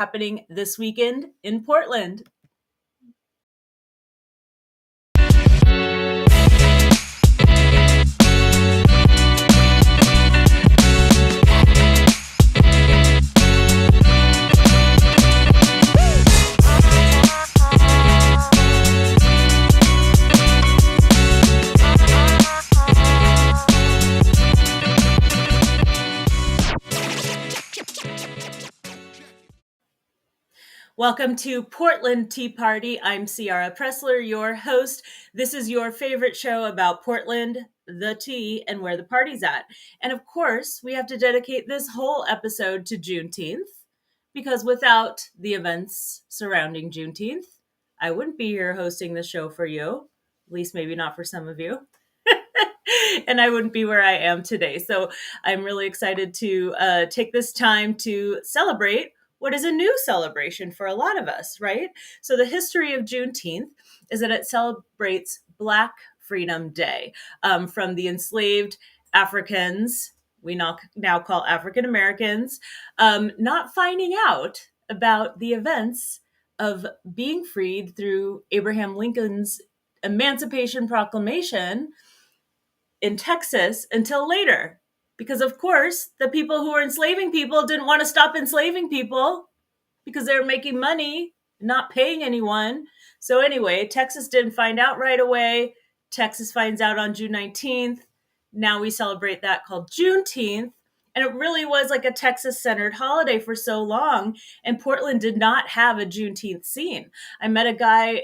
happening this weekend in Portland. Welcome to Portland Tea Party. I'm Ciara Pressler, your host. This is your favorite show about Portland, the tea, and where the party's at. And of course, we have to dedicate this whole episode to Juneteenth, because without the events surrounding Juneteenth, I wouldn't be here hosting the show for you, at least maybe not for some of you. And I wouldn't be where I am today. So I'm really excited to take this time to celebrate what is a new celebration for a lot of us, right? So the history of Juneteenth is that it celebrates Black Freedom Day, from the enslaved Africans, we now call African Americans, not finding out about the events of being freed through Abraham Lincoln's Emancipation Proclamation in Texas until later. Because, of course, the people who were enslaving people didn't want to stop enslaving people because they were making money, not paying anyone. So anyway, Texas didn't find out right away. Texas finds out on June 19th. Now we celebrate that called Juneteenth. And it really was like a Texas-centered holiday for so long. And Portland did not have a Juneteenth scene. I met a guy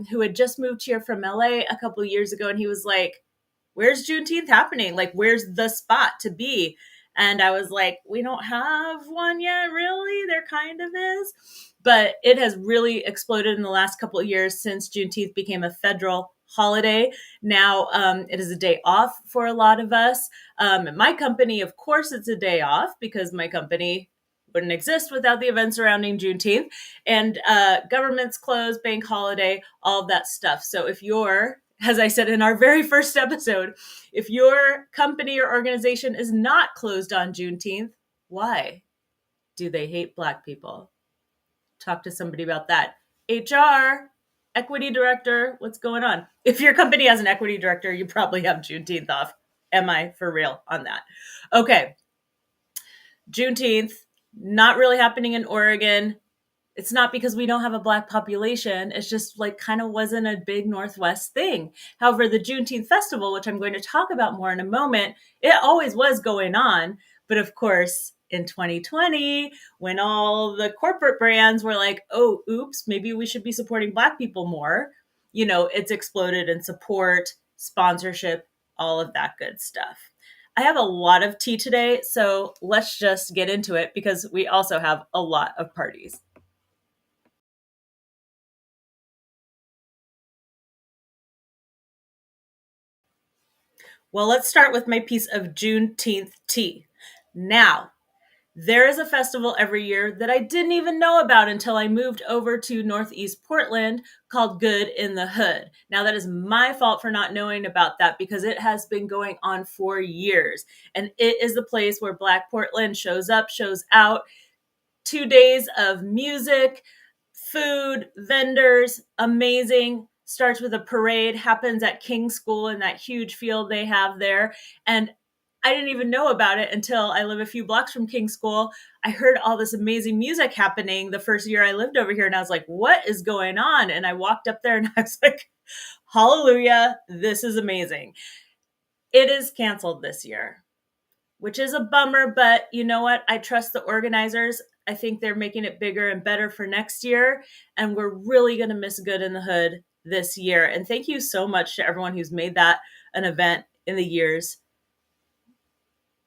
who had just moved here from LA a couple of years ago, and he was like, where's Juneteenth happening? Like, where's the spot to be? And I was like, we don't have one yet, really? There kind of is. But it has really exploded in the last couple of years since Juneteenth became a federal holiday. Now it is a day off for a lot of us. At my company, of course, it's a day off because my company wouldn't exist without the events surrounding Juneteenth. And government's closed, bank holiday, all of that stuff. So if you're, as I said in our very first episode, if your company or organization is not closed on Juneteenth, why? Do they hate Black people? Talk to somebody about that. HR, equity director, what's going on? If your company has an equity director, you probably have Juneteenth off. Am I for real on that? Okay. Juneteenth, not really happening in Oregon. It's not because we don't have a Black population. It's just like kind of wasn't a big Northwest thing. However, the Juneteenth Festival, which I'm going to talk about more in a moment, it always was going on. But of course, in 2020, when all the corporate brands were like, oh, oops, maybe we should be supporting Black people more, it's exploded in support, sponsorship, all of that good stuff. I have a lot of tea today, so let's just get into it because we also have a lot of parties. Well, let's start with my piece of Juneteenth tea. Now, there is a festival every year that I didn't even know about until I moved over to Northeast Portland called Good in the Hood. Now, that is my fault for not knowing about that because it has been going on for years. And it is the place where Black Portland shows up, shows out. 2 days of music, food, vendors, amazing. Starts with a parade, happens at King School in that huge field they have there. And I didn't even know about it until I live a few blocks from King School. I heard all this amazing music happening the first year I lived over here. And I was like, what is going on? And I walked up there and I was like, hallelujah, this is amazing. It is canceled this year, which is a bummer. But you know what? I trust the organizers. I think they're making it bigger and better for next year. And we're really going to miss Good in the Hood this year. And thank you so much to everyone who's made that an event in the years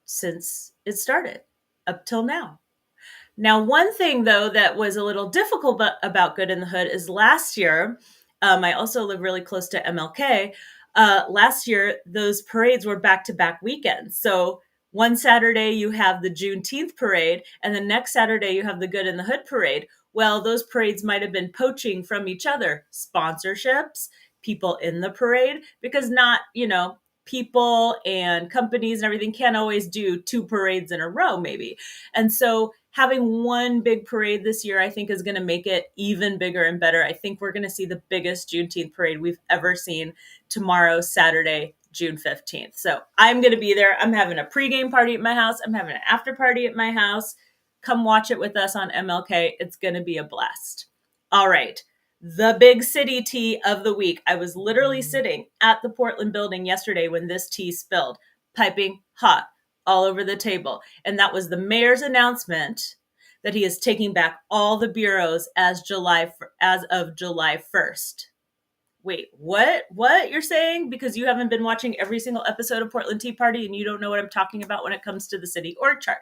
since it started up till now. Now, one thing, though, that was a little difficult about Good in the Hood is last year, I also live really close to MLK. Last year, those parades were back-to-back weekends. So one Saturday, you have the Juneteenth parade, and the next Saturday, you have the Good in the Hood parade. Well, those parades might have been poaching from each other. Sponsorships, people in the parade, because not, people and companies and everything can't always do 2 parades in a row, maybe. And so having one big parade this year, I think, is going to make it even bigger and better. I think we're going to see the biggest Juneteenth parade we've ever seen tomorrow, Saturday, June 15th. So I'm going to be there. I'm having a pregame party at my house. I'm having an after party at my house. Come watch it with us on MLK. It's going to be a blast. All right. The big city tea of the week. I was literally sitting at the Portland building yesterday when this tea spilled, piping hot all over the table. And that was the mayor's announcement that he is taking back all the bureaus as of July 1st. Wait, what you're saying? Because you haven't been watching every single episode of Portland Tea Party and you don't know what I'm talking about when it comes to the city org chart.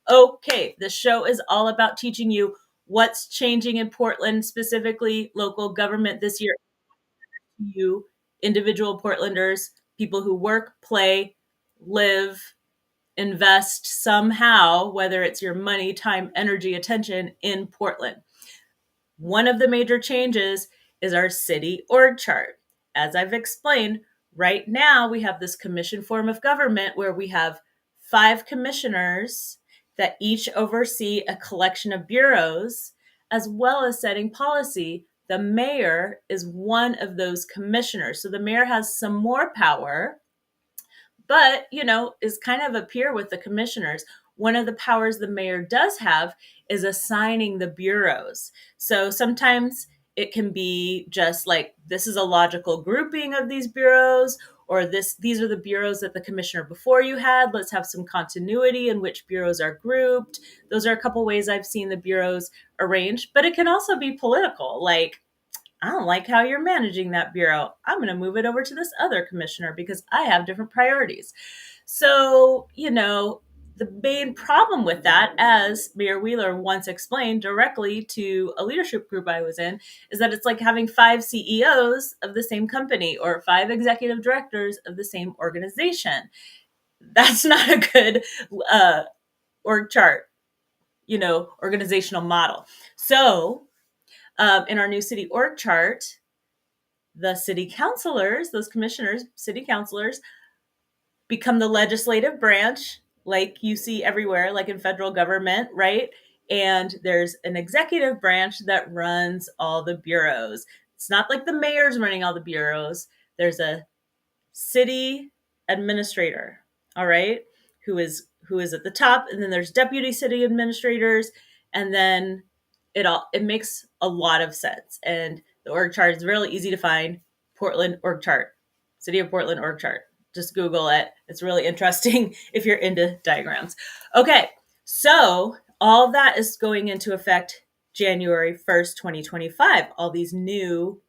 Okay, the show is all about teaching you what's changing in Portland, specifically local government this year. You individual Portlanders, people who work, play, live, invest somehow, whether it's your money, time, energy, attention in Portland. One of the major changes is our city org chart. As I've explained, right now we have this commission form of government where we have 5 commissioners that each oversee a collection of bureaus, as well as setting policy. The mayor is one of those commissioners. So the mayor has some more power, but, is kind of a peer with the commissioners. One of the powers the mayor does have is assigning the bureaus. So sometimes it can be just like, this is a logical grouping of these bureaus, or these are the bureaus that the commissioner before you had. Let's have some continuity in which bureaus are grouped. Those are a couple ways I've seen the bureaus arranged, but it can also be political. Like, I don't like how you're managing that bureau. I'm going to move it over to this other commissioner because I have different priorities. So, the main problem with that, as Mayor Wheeler once explained directly to a leadership group I was in, is that it's like having 5 CEOs of the same company or 5 executive directors of the same organization. That's not a good org chart, organizational model. So, in our new city org chart, the city councilors, those commissioners, city councilors, become the legislative branch, like you see everywhere, like in federal government, right? And there's an executive branch that runs all the bureaus. It's not like the mayor's running all the bureaus. There's a city administrator, all right, who is at the top, and then there's deputy city administrators, and then it makes a lot of sense. And the org chart is really easy to find. Portland org chart, City of Portland org chart. Just Google it. It's really interesting if you're into diagrams. Okay, so all of that is going into effect January 1st, 2025. All these new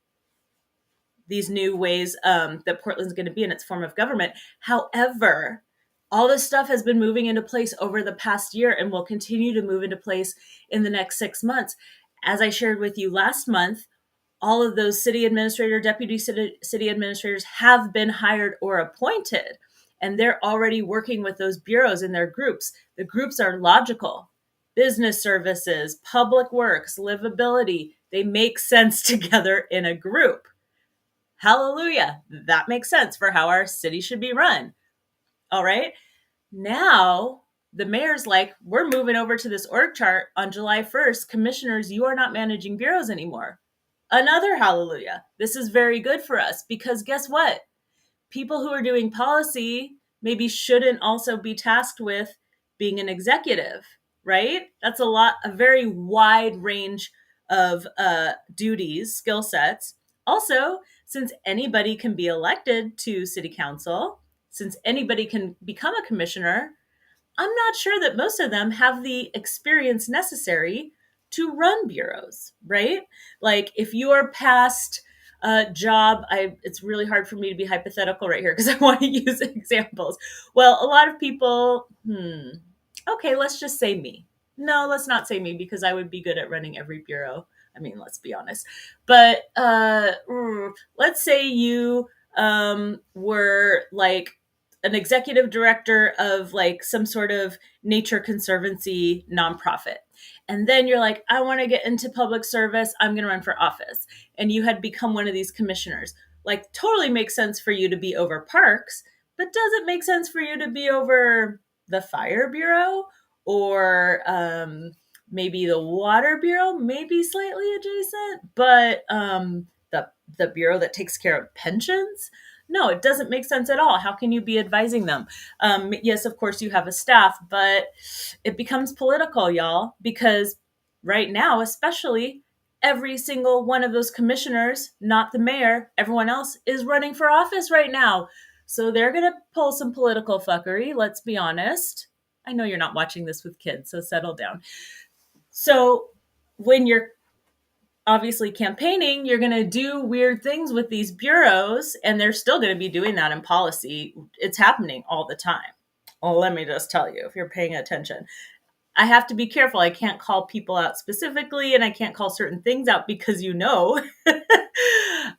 ways that Portland's going to be in its form of government. However, all this stuff has been moving into place over the past year and will continue to move into place in the next 6 months. As I shared with you last month, all of those city administrator, deputy city administrators have been hired or appointed, and they're already working with those bureaus in their groups. The groups are logical. Business services, public works, livability, they make sense together in a group. Hallelujah. That makes sense for how our city should be run. All right. Now, the mayor's like, we're moving over to this org chart on July 1st. Commissioners, you are not managing bureaus anymore. Another hallelujah. This is very good for us because guess what? People who are doing policy maybe shouldn't also be tasked with being an executive, right? That's a very wide range of duties, skill sets. Also, since anybody can be elected to city council, since anybody can become a commissioner, I'm not sure that most of them have the experience necessary to run bureaus, right? Like if you're past a job, it's really hard for me to be hypothetical right here because I want to use examples. Well, a lot of people, okay, let's just say me. No, let's not say me because I would be good at running every bureau. I mean, let's be honest. But let's say you were like an executive director of like some sort of nature conservancy nonprofit. And then you're like, I want to get into public service. I'm going to run for office. And you had become one of these commissioners. Like, totally makes sense for you to be over parks, but does it make sense for you to be over the fire bureau or Maybe the Water Bureau, maybe slightly adjacent, but the bureau that takes care of pensions, no, it doesn't make sense at all. How can you be advising them? Yes, of course you have a staff, but it becomes political, y'all, because right now, especially, every single one of those commissioners, not the mayor, everyone else is running for office right now. So they're going to pull some political fuckery, let's be honest. I know you're not watching this with kids, so settle down. So when you're obviously campaigning, you're going to do weird things with these bureaus, and they're still going to be doing that in policy. It's happening all the time. Well, let me just tell you, if you're paying attention, I have to be careful. I can't call people out specifically, and I can't call certain things out because,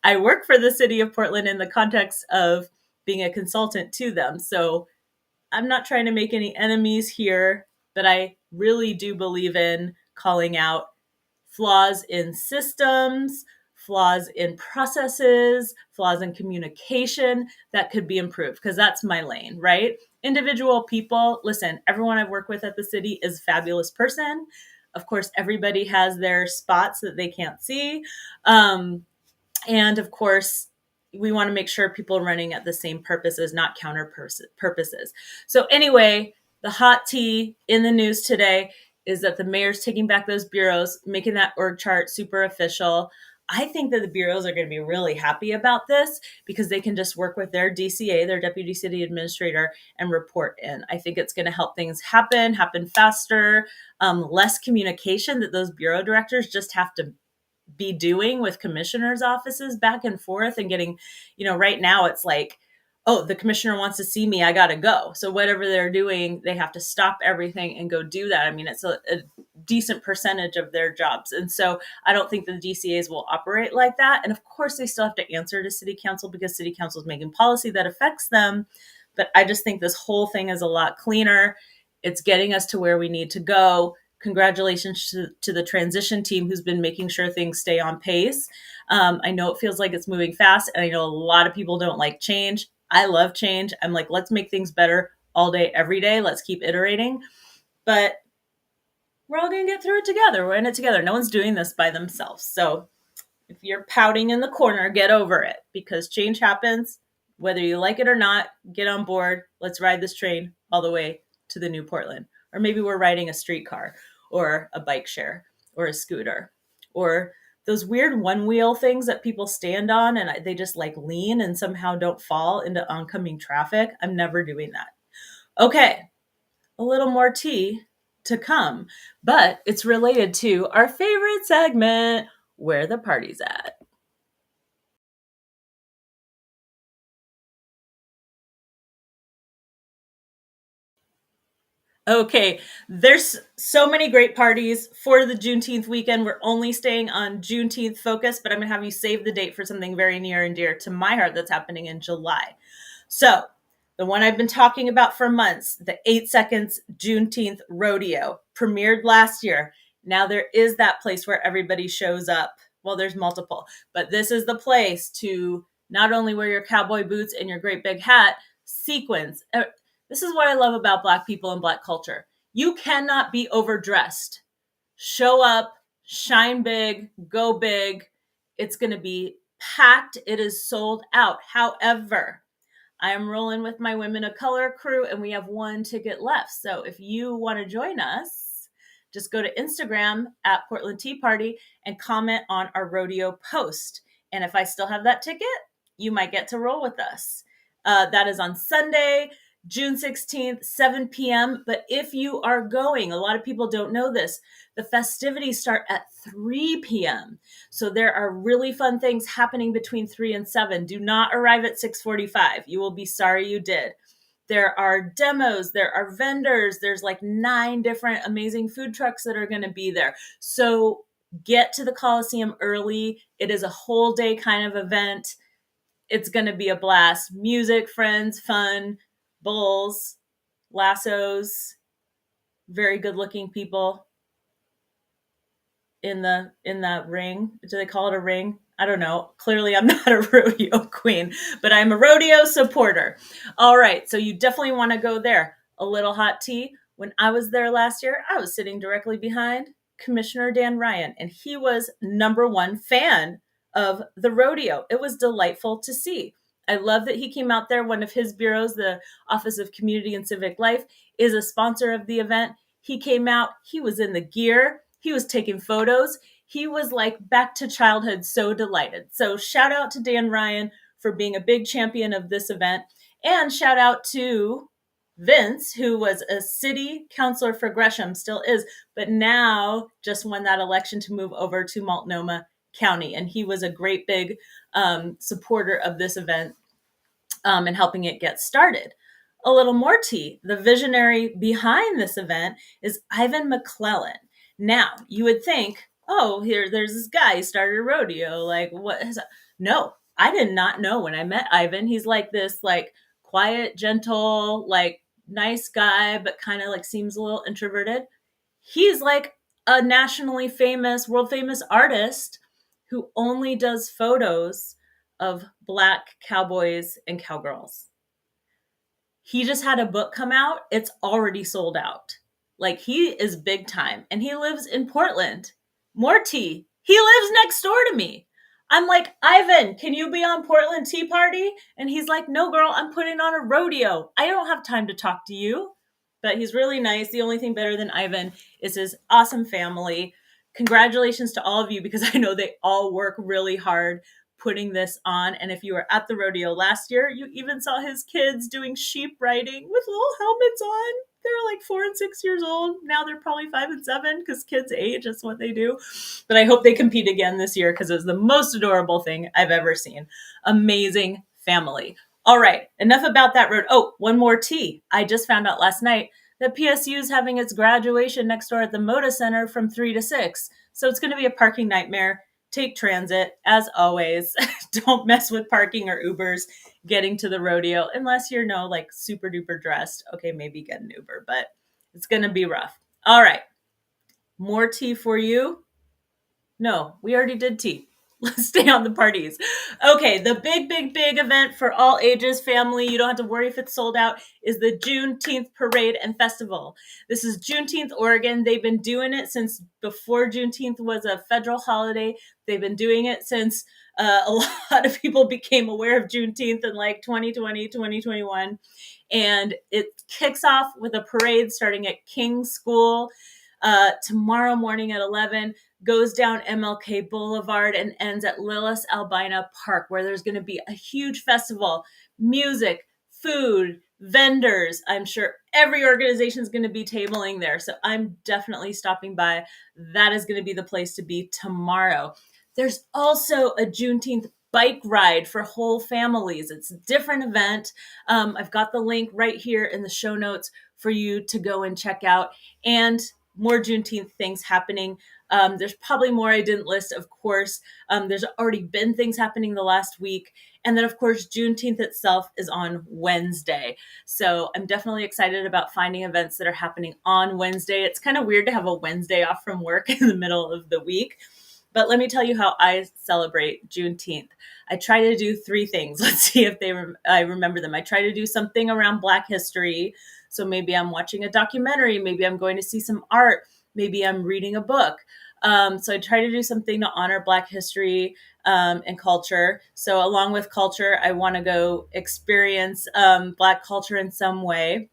I work for the city of Portland in the context of being a consultant to them. So I'm not trying to make any enemies here, but I really do believe in calling out flaws in systems, flaws in processes, flaws in communication that could be improved, because that's my lane, right? Individual people, listen, everyone I've worked with at the city is a fabulous person. Of course, everybody has their spots that they can't see. And of course, we want to make sure people are running at the same purposes, not counter purposes. So anyway, the hot tea in the news today is that the mayor's taking back those bureaus, making that org chart super official. I think that the bureaus are going to be really happy about this because they can just work with their DCA, their deputy city administrator, and report in. I think it's going to help things happen faster, less communication that those bureau directors just have to be doing with commissioners' offices back and forth and getting, right now it's like, oh, the commissioner wants to see me, I got to go. So whatever they're doing, they have to stop everything and go do that. I mean, it's a decent percentage of their jobs. And so I don't think the DCAs will operate like that. And of course, they still have to answer to city council because city council is making policy that affects them. But I just think this whole thing is a lot cleaner. It's getting us to where we need to go. Congratulations to the transition team who's been making sure things stay on pace. I know it feels like it's moving fast, and I know a lot of people don't like change. I love change. I'm like, let's make things better all day, every day. Let's keep iterating. But we're all going to get through it together. We're in it together. No one's doing this by themselves. So if you're pouting in the corner, get over it, because change happens. Whether you like it or not, get on board. Let's ride this train all the way to the new Portland. Or maybe we're riding a streetcar or a bike share or a scooter or those weird one-wheel things that people stand on and they just like lean and somehow don't fall into oncoming traffic. I'm never doing that. Okay, a little more tea to come, but it's related to our favorite segment, Where the Party's At. Okay, there's so many great parties for the Juneteenth weekend. We're only staying on Juneteenth focus, but I'm going to have you save the date for something very near and dear to my heart that's happening in July. So, the one I've been talking about for months, the 8 Seconds Juneteenth Rodeo, premiered last year. Now there is that place where everybody shows up. Well, there's multiple, but this is the place to not only wear your cowboy boots and your great big hat, sequins. This is what I love about Black people and Black culture. You cannot be overdressed. Show up, shine big, go big. It's going to be packed. It is sold out. However, I am rolling with my Women of Color crew, and we have one ticket left. So if you want to join us, just go to Instagram at Portland Tea Party and comment on our rodeo post. And if I still have that ticket, you might get to roll with us. That is on Sunday, June 16th, 7 p.m. But if you are going, a lot of people don't know this, the festivities start at 3 p.m. So there are really fun things happening between 3 and 7. Do not arrive at 6:45. You will be sorry you did. There are demos, there are vendors, there's like 9 different amazing food trucks that are going to be there. So get to the Coliseum early. It is a whole day kind of event. It's going to be a blast. Music, friends, fun, bulls, lassos, very good looking people in that ring. Do they call it a ring? I don't know. Clearly I'm not a rodeo queen, but I'm a rodeo supporter. All right, so you definitely want to go there. A little hot tea. When I was there last year, I was sitting directly behind Commissioner Dan Ryan, and he was number one fan of the rodeo. It was delightful to see. I love that he came out there. One of his bureaus, the Office of Community and Civic Life, is a sponsor of the event. He came out, he was in the gear, he was taking photos. He was like back to childhood, so delighted. So shout out to Dan Ryan for being a big champion of this event. And shout out to Vince, who was a city councilor for Gresham, still is, but now just won that election to move over to Multnomah County. And he was a great big supporter of this event and helping it get started. A little more tea. The visionary behind this event is Ivan McClellan. Now, you would think, oh, there's this guy, he started a rodeo. Like, what is that? No, I did not know when I met Ivan. He's like this, like, quiet, gentle, like, nice guy, but kind of like seems a little introverted. He's like a nationally famous, world famous artist who only does photos of Black cowboys and cowgirls. He just had a book come out. It's already sold out. Like, he is big time, and he lives in Portland. More tea. He lives next door to me. I'm like, Ivan, can you be on Portland Tea Party? And he's like, no, girl, I'm putting on a rodeo. I don't have time to talk to you. But he's really nice. The only thing better than Ivan is his awesome family. Congratulations to all of you, because I know they all work really hard putting this on. And if you were at the rodeo last year, you even saw his kids doing sheep riding with little helmets on. They were like 4 and 6 years old. Now they're probably 5 and 7 because kids age. That's what they do. But I hope they compete again this year because it was the most adorable thing I've ever seen. Amazing family. All right, enough about that road. Oh, one more tea. I just found out last night that PSU is having its graduation next door at the Moda Center from 3 to 6. So it's going to be a parking nightmare. Take transit, as always. Don't mess with parking or Ubers getting to the rodeo unless you're like super duper dressed. Okay, maybe get an Uber, but it's going to be rough. All right, more tea for you. No, we already did tea. Let's stay on the parties. Okay, the big event for all ages, family, you don't have to worry if it's sold out, is the Juneteenth Parade and Festival. This is Juneteenth, Oregon. They've been doing it since before Juneteenth was a federal holiday. They've been doing it since a lot of people became aware of Juneteenth in like 2020, 2021. And it kicks off with a parade starting at King's School tomorrow morning at 11, goes down MLK Boulevard and ends at Lillis Albina Park, where there's going to be a huge festival, music, food, vendors. I'm sure every organization is going to be tabling there. So I'm definitely stopping by. That is going to be the place to be tomorrow. There's also a Juneteenth bike ride for whole families. It's a different event. I've got the link right here in the show notes for you to go and check out. And more Juneteenth things happening. There's probably more I didn't list, of course. There's already been things happening the last week. And then, of course, Juneteenth itself is on Wednesday. So I'm definitely excited about finding events that are happening on Wednesday. It's kind of weird to have a Wednesday off from work in the middle of the week. But let me tell you how I celebrate Juneteenth. I try to do 3 things. Let's see if I remember them. I try to do something around Black history. So maybe I'm watching a documentary. Maybe I'm going to see some art. Maybe I'm reading a book. So I try to do something to honor Black history and culture. So along with culture, I want to go experience Black culture in some way.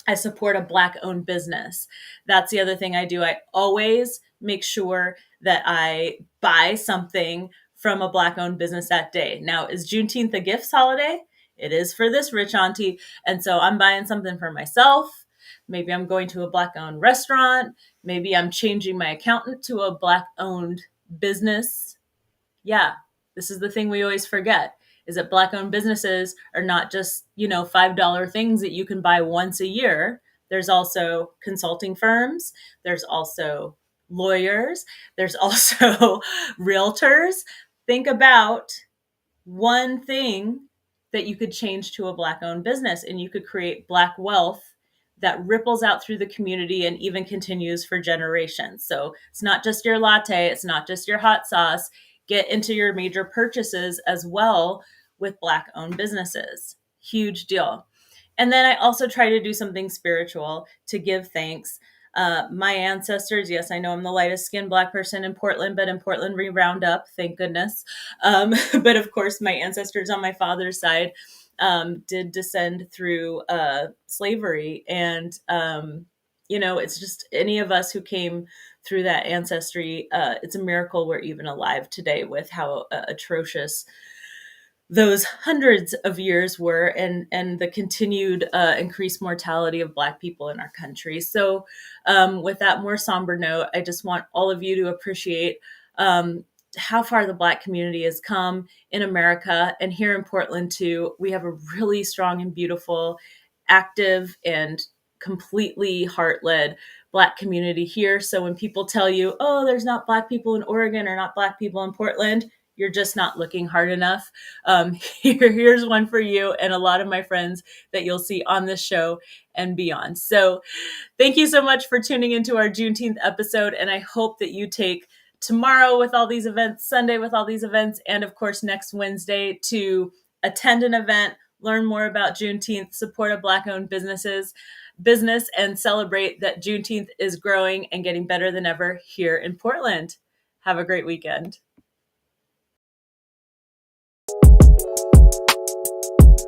I support a Black-owned business. That's the other thing I do. I always make sure that I buy something from a Black-owned business that day. Now, is Juneteenth a gifts holiday? It is for this rich auntie. And so I'm buying something for myself. Maybe I'm going to a Black-owned restaurant. Maybe I'm changing my accountant to a Black-owned business. Yeah, this is the thing we always forget, is that Black-owned businesses are not just, $5 things that you can buy once a year. There's also consulting firms. There's also lawyers. There's also realtors. Think about one thing that you could change to a Black-owned business, and you could create Black wealth that ripples out through the community and even continues for generations. So it's not just your latte. It's not just your hot sauce. Get into your major purchases as well with Black-owned businesses. Huge deal. And then I also try to do something spiritual to give thanks. My ancestors, yes, I know I'm the lightest skinned Black person in Portland, but in Portland we round up, thank goodness. But of course, my ancestors on my father's side did descend through slavery. And, it's just any of us who came through that ancestry. It's a miracle we're even alive today with how atrocious those hundreds of years were, and the continued increased mortality of Black people in our country. So with that more somber note, I just want all of you to appreciate how far the Black community has come in America, and here in Portland too. We have a really strong and beautiful, active, and completely heart-led Black community here. So when people tell you, oh, there's not Black people in Oregon or not Black people in Portland, you're just not looking hard enough. Here's one for you and a lot of my friends that you'll see on this show and beyond. So thank you so much for tuning into our Juneteenth episode. And I hope that you take tomorrow with all these events, Sunday with all these events, and of course next Wednesday to attend an event, learn more about Juneteenth, support a Black-owned business, and celebrate that Juneteenth is growing and getting better than ever here in Portland. Have a great weekend.